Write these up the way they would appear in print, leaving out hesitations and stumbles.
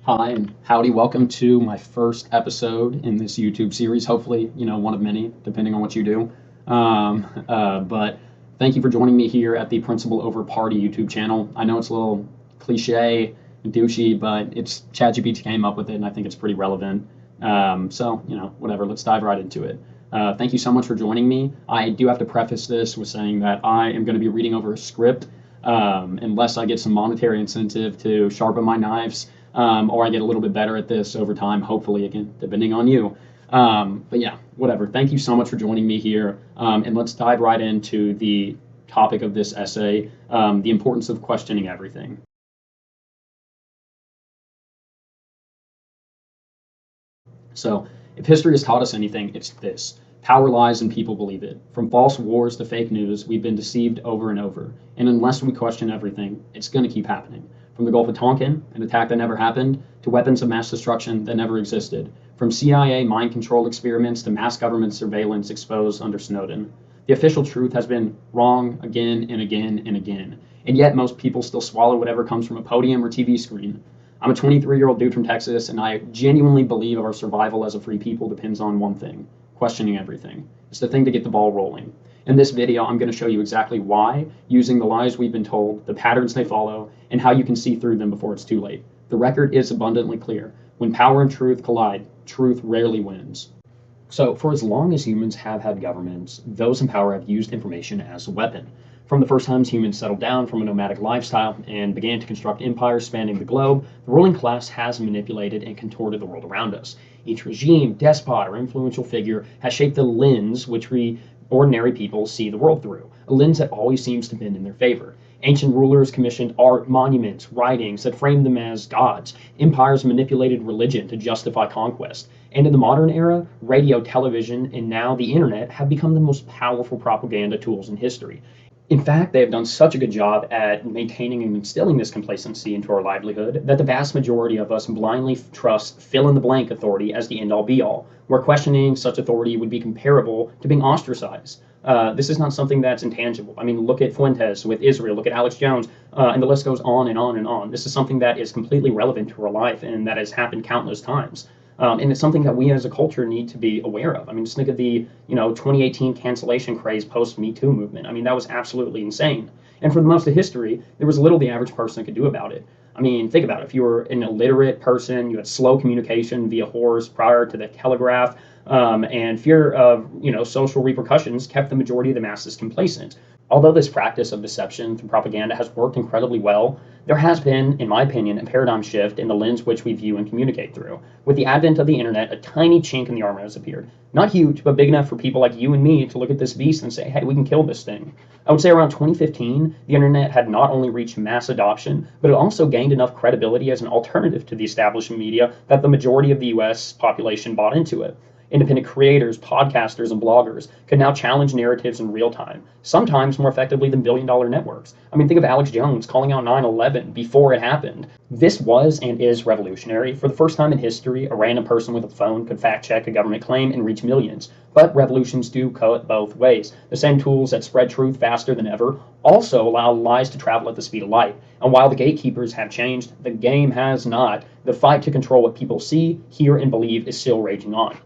Hi and howdy. Welcome to my first episode in this YouTube series. Hopefully, one of many, depending on what you do. But thank you for joining me here at the Principal Over Party YouTube channel. I know it's a little cliche and douchey, but it's ChatGPT came up with it, and I think it's pretty relevant. Whatever. Let's dive right into it. Thank you so much for joining me. I do have to preface this with saying that I am going to be reading over a script unless I get some monetary incentive to sharpen my knives. Or I get a little bit better at this over time, hopefully, again, depending on you. But yeah, whatever. Thank you so much for joining me here. And let's dive right into the topic of this essay, the importance of questioning everything. So, if history has taught us anything, it's this. Power lies and people believe it. From false wars to fake news, we've been deceived over and over. And unless we question everything, it's going to keep happening. From the Gulf of Tonkin, an attack that never happened, to weapons of mass destruction that never existed. From CIA mind control experiments to mass government surveillance exposed under Snowden. The official truth has been wrong again and again and again. And yet most people still swallow whatever comes from a podium or TV screen. I'm a 23-year-old dude from Texas, and I genuinely believe our survival as a free people depends on one thing: questioning everything. It's the thing to get the ball rolling. In this video, I'm going to show you exactly why, using the lies we've been told, the patterns they follow, and how you can see through them before it's too late. The record is abundantly clear. When power and truth collide, truth rarely wins. So, for as long as humans have had governments, those in power have used information as a weapon. From the first times humans settled down from a nomadic lifestyle and began to construct empires spanning the globe, the ruling class has manipulated and contorted the world around us. Each regime, despot, or influential figure has shaped the lens which we ordinary people see the world through, a lens that always seems to bend in their favor. Ancient rulers commissioned art, monuments, writings that framed them as gods. Empires manipulated religion to justify conquest. And in the modern era, radio, television, and now the internet have become the most powerful propaganda tools in history. In fact, they have done such a good job at maintaining and instilling this complacency into our livelihood that the vast majority of us blindly trust fill-in-the-blank authority as the end-all be-all, where questioning such authority would be comparable to being ostracized. This is not something that's intangible. I mean, look at Fuentes with Israel, look at Alex Jones, and the list goes on and on and on. This is something that is completely relevant to our life and that has happened countless times. And it's something that we as a culture need to be aware of. I mean, just think of the 2018 cancellation craze post Me Too movement. I mean, that was absolutely insane. And for the most of history, there was little the average person could do about it. I mean, think about it. If you were an illiterate person, you had slow communication via horse prior to the telegraph, and fear of social repercussions kept the majority of the masses complacent. Although this practice of deception through propaganda has worked incredibly well, there has been, in my opinion, a paradigm shift in the lens which we view and communicate through. With the advent of the internet, a tiny chink in the armor has appeared. Not huge, but big enough for people like you and me to look at this beast and say, hey, we can kill this thing. I would say around 2015, the internet had not only reached mass adoption, but it also gained enough credibility as an alternative to the established media that the majority of the US population bought into it. Independent creators, podcasters, and bloggers can now challenge narratives in real time, sometimes more effectively than billion-dollar networks. I mean, think of Alex Jones calling out 9/11 before it happened. This was and is revolutionary. For the first time in history, a random person with a phone could fact-check a government claim and reach millions. But revolutions do cut both ways. The same tools that spread truth faster than ever also allow lies to travel at the speed of light. And while the gatekeepers have changed, the game has not. The fight to control what people see, hear, and believe is still raging on.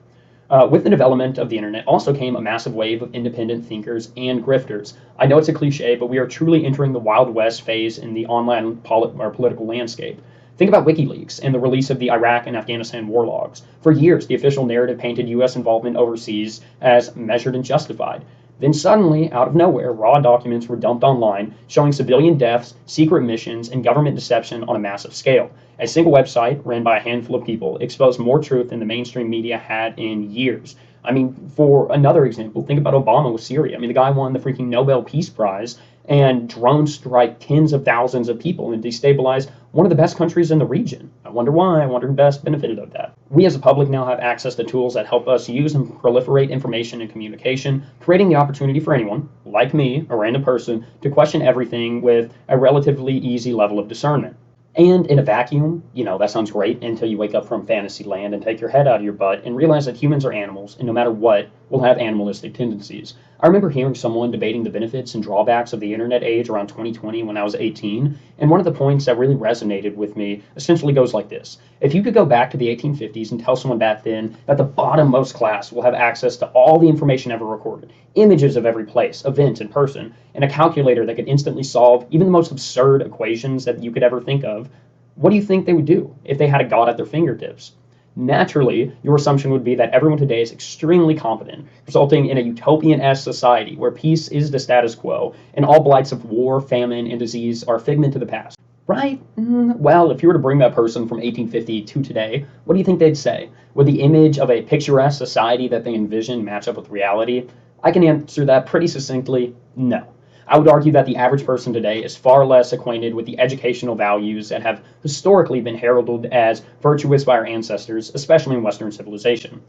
With the development of the internet also came a massive wave of independent thinkers and grifters. I know it's a cliche, but we are truly entering the Wild West phase in the online political landscape. Think about WikiLeaks and the release of the Iraq and Afghanistan war logs. For years, the official narrative painted U.S. involvement overseas as measured and justified. Then suddenly, out of nowhere, raw documents were dumped online showing civilian deaths, secret missions, and government deception on a massive scale. A single website, ran by a handful of people, exposed more truth than the mainstream media had in years. I mean, for another example, think about Obama with Syria. I mean, the guy won the freaking Nobel Peace Prize, and drones strike tens of thousands of people and destabilize one of the best countries in the region. I wonder why. I wonder who best benefited of that. We as a public now have access to tools that help us use and proliferate information and communication, creating the opportunity for anyone, like me, a random person, to question everything with a relatively easy level of discernment. And in a vacuum, that sounds great until you wake up from fantasy land and take your head out of your butt and realize that humans are animals, and no matter what, will have animalistic tendencies. I remember hearing someone debating the benefits and drawbacks of the internet age around 2020 when I was 18, and one of the points that really resonated with me essentially goes like this. If you could go back to the 1850s and tell someone back then that the bottommost class will have access to all the information ever recorded, images of every place, event, and person, and a calculator that could instantly solve even the most absurd equations that you could ever think of, what do you think they would do if they had a god at their fingertips? Naturally, your assumption would be that everyone today is extremely competent, resulting in a utopian-esque society where peace is the status quo and all blights of war, famine, and disease are a figment of the past. Right? Well, if you were to bring that person from 1850 to today, what do you think they'd say? Would the image of a picturesque society that they envision match up with reality? I can answer that pretty succinctly, no. I would argue that the average person today is far less acquainted with the educational values that have historically been heralded as virtuous by our ancestors, especially in Western civilization.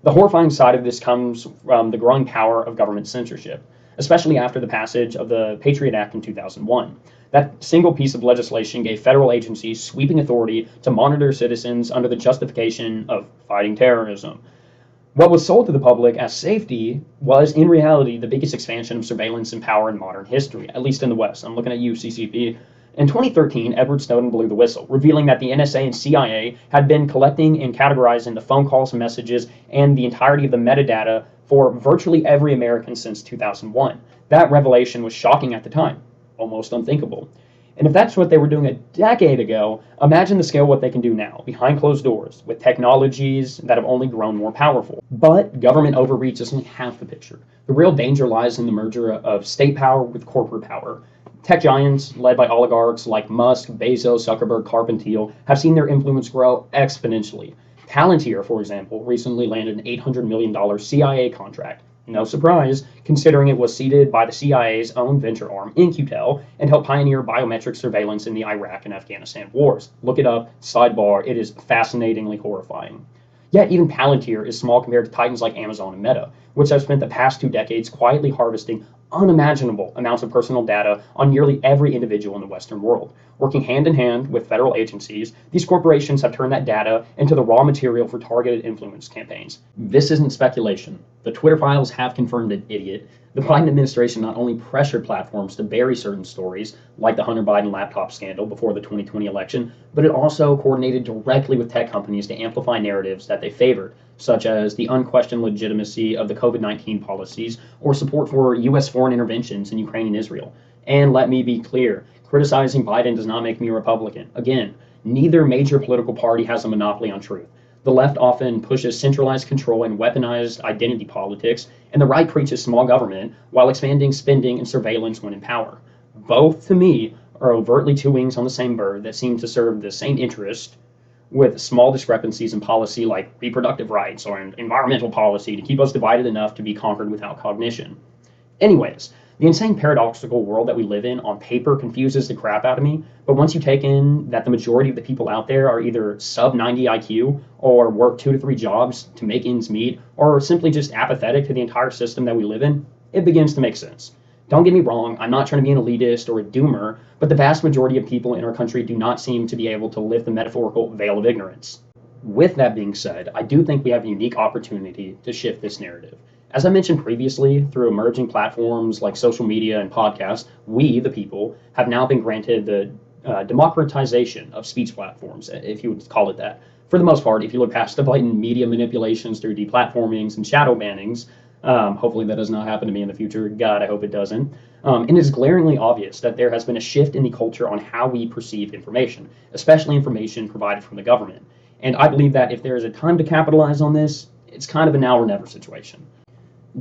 The horrifying side of this comes from the growing power of government censorship, especially after the passage of the Patriot Act in 2001. That single piece of legislation gave federal agencies sweeping authority to monitor citizens under the justification of fighting terrorism. What was sold to the public as safety was, in reality, the biggest expansion of surveillance and power in modern history, at least in the West. I'm looking at you, CCP. In 2013, Edward Snowden blew the whistle, revealing that the NSA and CIA had been collecting and categorizing the phone calls and messages and the entirety of the metadata for virtually every American since 2001. That revelation was shocking at the time, almost unthinkable. And if that's what they were doing a decade ago, imagine the scale of what they can do now, behind closed doors, with technologies that have only grown more powerful. But government overreach is only half the picture. The real danger lies in the merger of state power with corporate power. Tech giants, led by oligarchs like Musk, Bezos, Zuckerberg, Carpentier, have seen their influence grow exponentially. Palantir, for example, recently landed an $800 million CIA contract. No surprise, considering it was seeded by the CIA's own venture arm, In-Q-Tel, and helped pioneer biometric surveillance in the Iraq and Afghanistan wars. Look it up, sidebar, it is fascinatingly horrifying. Yet even Palantir is small compared to titans like Amazon and Meta, which have spent the past 2 decades quietly harvesting unimaginable amounts of personal data on nearly every individual in the Western world. Working hand in hand with federal agencies, these corporations have turned that data into the raw material for targeted influence campaigns. This isn't speculation. The Twitter files have confirmed it, idiot. The Biden administration not only pressured platforms to bury certain stories, like the Hunter Biden laptop scandal before the 2020 election, but it also coordinated directly with tech companies to amplify narratives that they favored, such as the unquestioned legitimacy of the COVID-19 policies or support for U.S. foreign interventions in Ukraine and Israel. And let me be clear, criticizing Biden does not make me a Republican. Again, neither major political party has a monopoly on truth. The left often pushes centralized control and weaponized identity politics, and the right preaches small government while expanding spending and surveillance when in power. Both, to me, are overtly two wings on the same bird that seem to serve the same interest, with small discrepancies in policy like reproductive rights or environmental policy to keep us divided enough to be conquered without cognition. Anyways, the insane paradoxical world that we live in on paper confuses the crap out of me, but once you take in that the majority of the people out there are either sub 90 IQ or work 2 to 3 jobs to make ends meet or simply just apathetic to the entire system that we live in, it begins to make sense. Don't get me wrong, I'm not trying to be an elitist or a doomer, but the vast majority of people in our country do not seem to be able to lift the metaphorical veil of ignorance. With that being said, I do think we have a unique opportunity to shift this narrative. As I mentioned previously, through emerging platforms like social media and podcasts, we, the people, have now been granted the democratization of speech platforms, if you would call it that. For the most part, if you look past the blatant media manipulations through deplatformings and shadow bannings, hopefully that does not happen to me in the future. God, I hope it doesn't. And it is glaringly obvious that there has been a shift in the culture on how we perceive information, especially information provided from the government. And I believe that if there is a time to capitalize on this, it's kind of a now or never situation.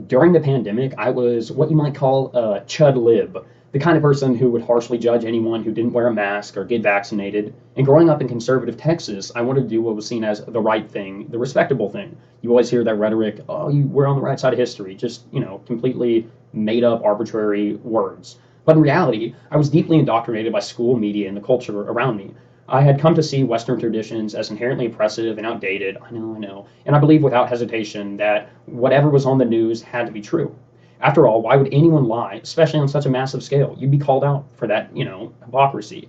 During the pandemic, I was what you might call a chud lib, the kind of person who would harshly judge anyone who didn't wear a mask or get vaccinated. And growing up in conservative Texas, I wanted to do what was seen as the right thing, the respectable thing. You always hear that rhetoric, oh, we're on the right side of history, just, completely made up arbitrary words. But in reality, I was deeply indoctrinated by school, media, and the culture around me. I had come to see Western traditions as inherently oppressive and outdated. I know. And I believe without hesitation that whatever was on the news had to be true. After all, why would anyone lie, especially on such a massive scale? You'd be called out for that, hypocrisy.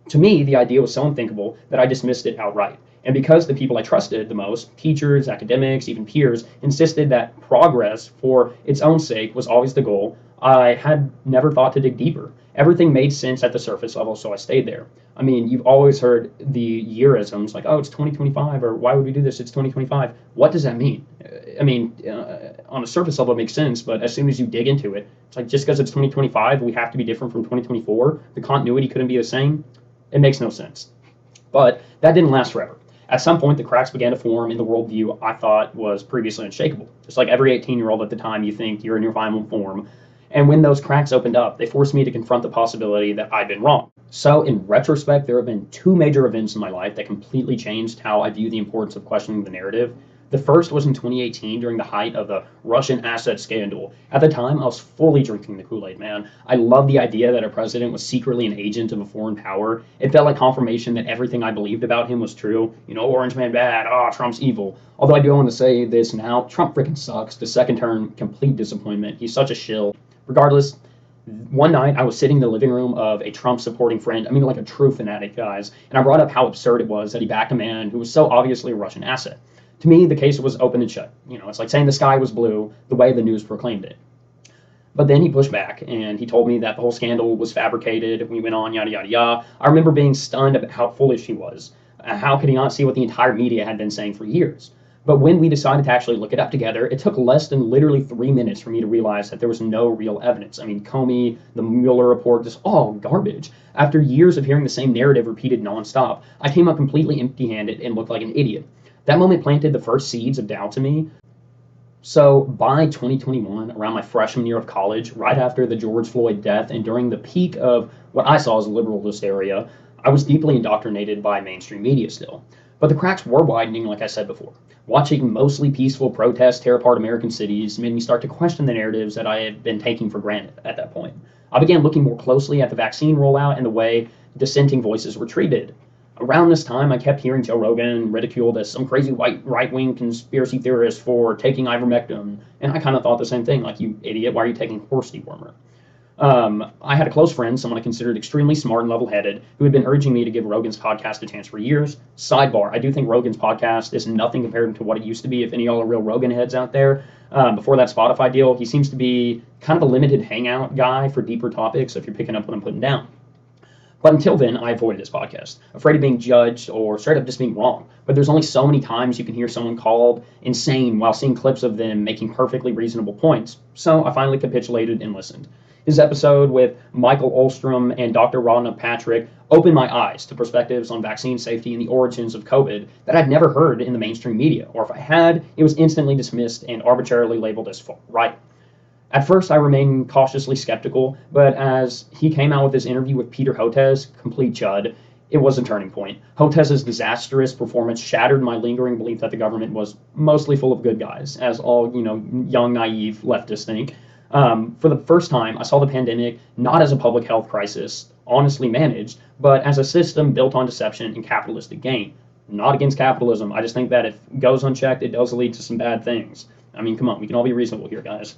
To me, the idea was so unthinkable that I dismissed it outright. And because the people I trusted the most, teachers, academics, even peers, insisted that progress for its own sake was always the goal, I had never thought to dig deeper. Everything made sense at the surface level, so I stayed there. I mean, you've always heard the yearisms like, oh, it's 2025, or why would we do this? It's 2025. What does that mean? I mean, on a surface level, it makes sense, but as soon as you dig into it, it's like just because it's 2025, we have to be different from 2024. The continuity couldn't be the same. It makes no sense. But that didn't last forever. At some point, the cracks began to form in the worldview I thought was previously unshakable. Just like every 18-year-old at the time, you think you're in your final form. And when those cracks opened up, they forced me to confront the possibility that I'd been wrong. So, in retrospect, there have been two major events in my life that completely changed how I view the importance of questioning the narrative. The first was in 2018 during the height of the Russian asset scandal. At the time, I was fully drinking the Kool-Aid, man. I loved the idea that a president was secretly an agent of a foreign power. It felt like confirmation that everything I believed about him was true. You know, Orange Man bad, Trump's evil. Although I do want to say this now, Trump freaking sucks. The second term, complete disappointment. He's such a shill. Regardless, one night I was sitting in the living room of a Trump supporting friend, I mean like a true fanatic, guys, and I brought up how absurd it was that he backed a man who was so obviously a Russian asset. To me, the case was open and shut. You know, it's like saying the sky was blue the way the news proclaimed it. But then he pushed back and he told me that the whole scandal was fabricated. We went on, yada, yada, yada. I remember being stunned at how foolish he was. How could he not see what the entire media had been saying for years? But when we decided to actually look it up together, it took less than literally 3 minutes for me to realize that there was no real evidence. I mean, Comey, the Mueller report, just all garbage. After years of hearing the same narrative repeated nonstop, I came up completely empty-handed and looked like an idiot. That moment planted the first seeds of doubt to me. So by 2021, around my freshman year of college, right after the George Floyd death and during the peak of what I saw as liberal hysteria, I was deeply indoctrinated by mainstream media still. But the cracks were widening, like I said before. Watching mostly peaceful protests tear apart American cities made me start to question the narratives that I had been taking for granted at that point. I began looking more closely at the vaccine rollout and the way dissenting voices were treated. Around this time, I kept hearing Joe Rogan ridiculed as some crazy white right-wing conspiracy theorist for taking ivermectin, and I kind of thought the same thing, like, you idiot, why are you taking horse dewormer? I had a close friend, someone I considered extremely smart and level-headed, who had been urging me to give Rogan's podcast a chance for years. Sidebar, I do think Rogan's podcast is nothing compared to what it used to be, if any of y'all are real Rogan heads out there. Before that Spotify deal, he seems to be kind of a limited hangout guy for deeper topics, if you're picking up what I'm putting down. But until then, I avoided his podcast, afraid of being judged or straight up just being wrong. But there's only so many times you can hear someone called insane while seeing clips of them making perfectly reasonable points. So I finally capitulated and listened. His episode with Michael Olstrom and Dr. Rhonda Patrick opened my eyes to perspectives on vaccine safety and the origins of COVID that I'd never heard in the mainstream media, or if I had, it was instantly dismissed and arbitrarily labeled as right. At first, I remained cautiously skeptical, but as he came out with his interview with Peter Hotez, complete chud, it was a turning point. Hotez's disastrous performance shattered my lingering belief that the government was mostly full of good guys, as all, young, naive leftists think. For the first time, I saw the pandemic not as a public health crisis, honestly managed, but as a system built on deception and capitalistic gain. Not against capitalism. I just think that if it goes unchecked, it does lead to some bad things. I mean, come on, we can all be reasonable here, guys.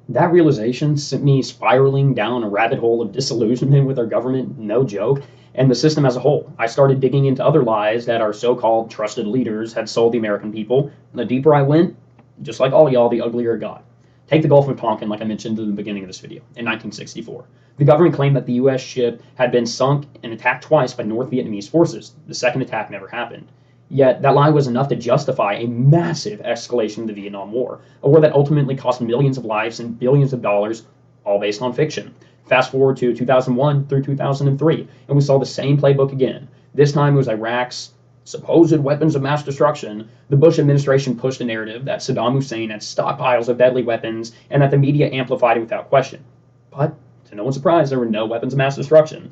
That realization sent me spiraling down a rabbit hole of disillusionment with our government, no joke, and the system as a whole. I started digging into other lies that our so-called trusted leaders had sold the American people. And the deeper I went, just like all y'all, the uglier it got. Take the Gulf of Tonkin, like I mentioned in the beginning of this video, in 1964. The government claimed that the U.S. ship had been sunk and attacked twice by North Vietnamese forces. The second attack never happened. Yet that lie was enough to justify a massive escalation of the Vietnam War, a war that ultimately cost millions of lives and billions of dollars, all based on fiction. Fast forward to 2001 through 2003, and we saw the same playbook again. This time it was Iraq's supposed weapons of mass destruction. The Bush administration pushed a narrative that Saddam Hussein had stockpiles of deadly weapons and that the media amplified it without question. But, to no one's surprise, there were no weapons of mass destruction.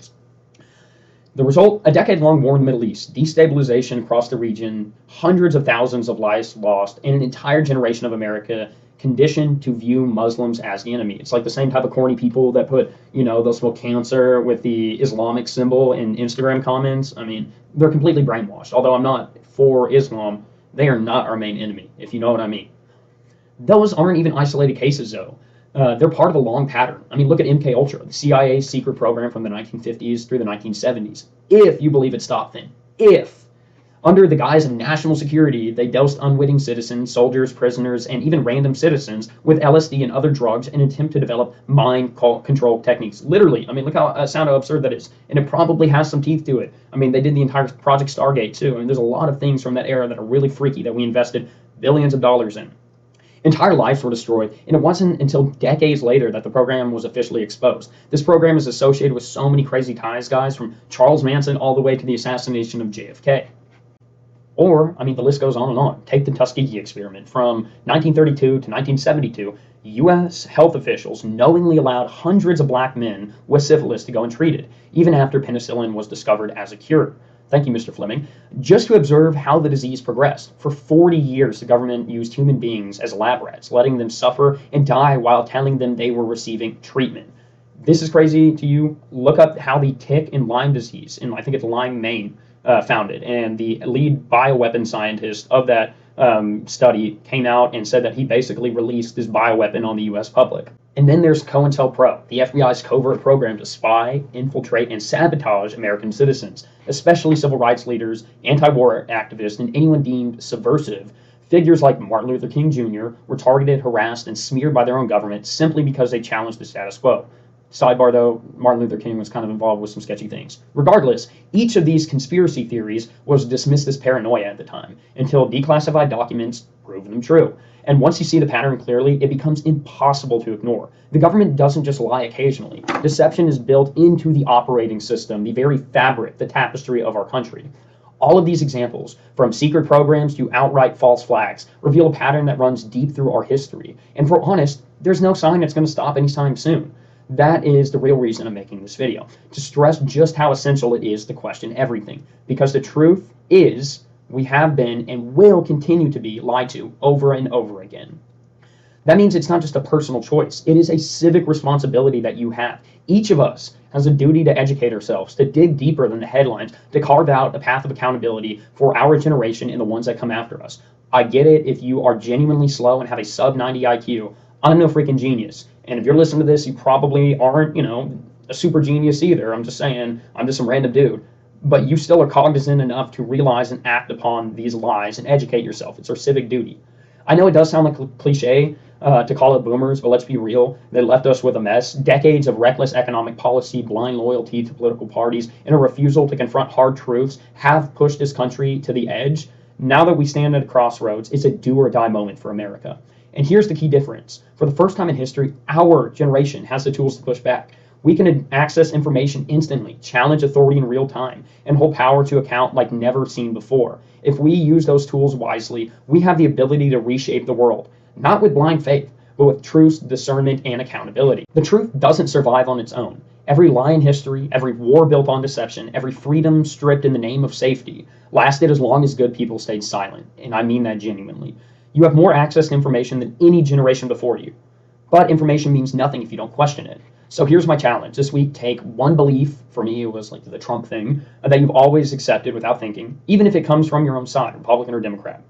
The result, a decade-long war in the Middle East, destabilization across the region, hundreds of thousands of lives lost, and an entire generation of America conditioned to view Muslims as the enemy. It's like the same type of corny people that put, they'll smoke cancer with the Islamic symbol in Instagram comments. I mean, they're completely brainwashed. Although I'm not for Islam, they are not our main enemy, if you know what I mean. Those aren't even isolated cases, though. They're part of a long pattern. I mean, look at MKUltra, the CIA's secret program from the 1950s through the 1970s. If you believe it stopped then. If. Under the guise of national security, they dosed unwitting citizens, soldiers, prisoners, and even random citizens with LSD and other drugs in an attempt to develop mind control techniques. Literally, I mean, look how absurd that is. And it probably has some teeth to it. I mean, they did the entire Project Stargate, too. I mean, there's a lot of things from that era that are really freaky that we invested billions of dollars in. Entire lives were destroyed, and it wasn't until decades later that the program was officially exposed. This program is associated with so many crazy ties, guys, from Charles Manson all the way to the assassination of JFK. Or, I mean, the list goes on and on. Take the Tuskegee experiment. From 1932 to 1972, U.S. health officials knowingly allowed hundreds of black men with syphilis to go untreated, even after penicillin was discovered as a cure. Thank you, Mr. Fleming. Just to observe how the disease progressed. For 40 years, the government used human beings as lab rats, letting them suffer and die while telling them they were receiving treatment. This is crazy to you. Look up how the tick and Lyme disease, and I think it's Lyme, Maine, founded. And the lead bioweapon scientist of that study came out and said that he basically released this bioweapon on the U.S. public. And then there's COINTELPRO, the FBI's covert program to spy, infiltrate, and sabotage American citizens, especially civil rights leaders, anti-war activists, and anyone deemed subversive. Figures like Martin Luther King Jr. were targeted, harassed, and smeared by their own government simply because they challenged the status quo. Sidebar though, Martin Luther King was kind of involved with some sketchy things. Regardless, each of these conspiracy theories was dismissed as paranoia at the time, until declassified documents proved them true. And once you see the pattern clearly, it becomes impossible to ignore. The government doesn't just lie occasionally. Deception is built into the operating system, the very fabric, the tapestry of our country. All of these examples, from secret programs to outright false flags, reveal a pattern that runs deep through our history. And if we're honest, there's no sign it's going to stop anytime soon. That is the real reason I'm making this video, to stress just how essential it is to question everything. Because the truth is, we have been and will continue to be lied to over and over again. That means it's not just a personal choice. It is a civic responsibility that you have. Each of us has a duty to educate ourselves, to dig deeper than the headlines, to carve out a path of accountability for our generation and the ones that come after us. I get it if you are genuinely slow and have a sub 90 IQ. I'm no freaking genius. And if you're listening to this, you probably aren't, a super genius either. I'm just saying, I'm just some random dude. But you still are cognizant enough to realize and act upon these lies and educate yourself. It's our civic duty. I know it does sound like a cliche to call it boomers, but let's be real. They left us with a mess. Decades of reckless economic policy, blind loyalty to political parties, and a refusal to confront hard truths have pushed this country to the edge. Now that we stand at a crossroads, it's a do or die moment for America. And here's the key difference. For the first time in history, our generation has the tools to push back. We can access information instantly, challenge authority in real time, and hold power to account like never seen before. If we use those tools wisely, we have the ability to reshape the world, not with blind faith, but with truth, discernment, and accountability. The truth doesn't survive on its own. Every lie in history, every war built on deception, every freedom stripped in the name of safety lasted as long as good people stayed silent, and I mean that genuinely. You have more access to information than any generation before you. But information means nothing if you don't question it. So here's my challenge. This week, take one belief, for me it was like the Trump thing, that you've always accepted without thinking, even if it comes from your own side, Republican or Democrat,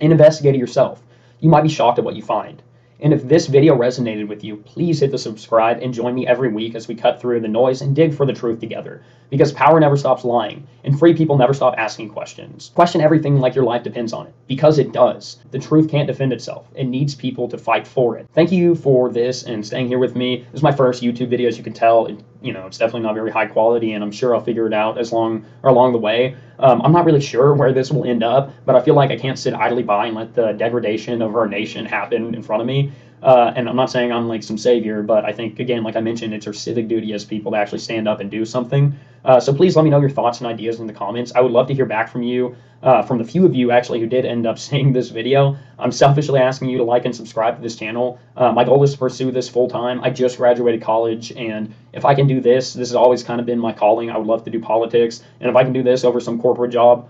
and investigate it yourself. You might be shocked at what you find. And if this video resonated with you, please hit the subscribe and join me every week as we cut through the noise and dig for the truth together. Because power never stops lying, and free people never stop asking questions. Question everything like your life depends on it, because it does. The truth can't defend itself. It needs people to fight for it. Thank you for this and staying here with me. This is my first YouTube video, as you can tell. It's definitely not very high quality, and I'm sure I'll figure it out along the way. I'm not really sure where this will end up, but I feel like I can't sit idly by and let the degradation of our nation happen in front of me. And I'm not saying I'm like some savior, but I think, again, like I mentioned, it's our civic duty as people to actually stand up and do something. So please let me know your thoughts and ideas in the comments. I would love to hear back from you, from the few of you actually who did end up seeing this video. I'm selfishly asking you to like and subscribe to this channel. My goal is to pursue this full time. I just graduated college, and if I can do this has always kind of been my calling. I would love to do politics, and if I can do this over some corporate job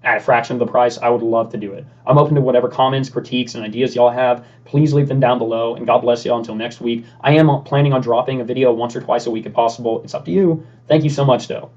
at a fraction of the price, I would love to do it. I'm open to whatever comments, critiques, and ideas y'all have. Please leave them down below, and God bless y'all until next week. I am planning on dropping a video once or twice a week if possible. It's up to you. Thank you so much, though.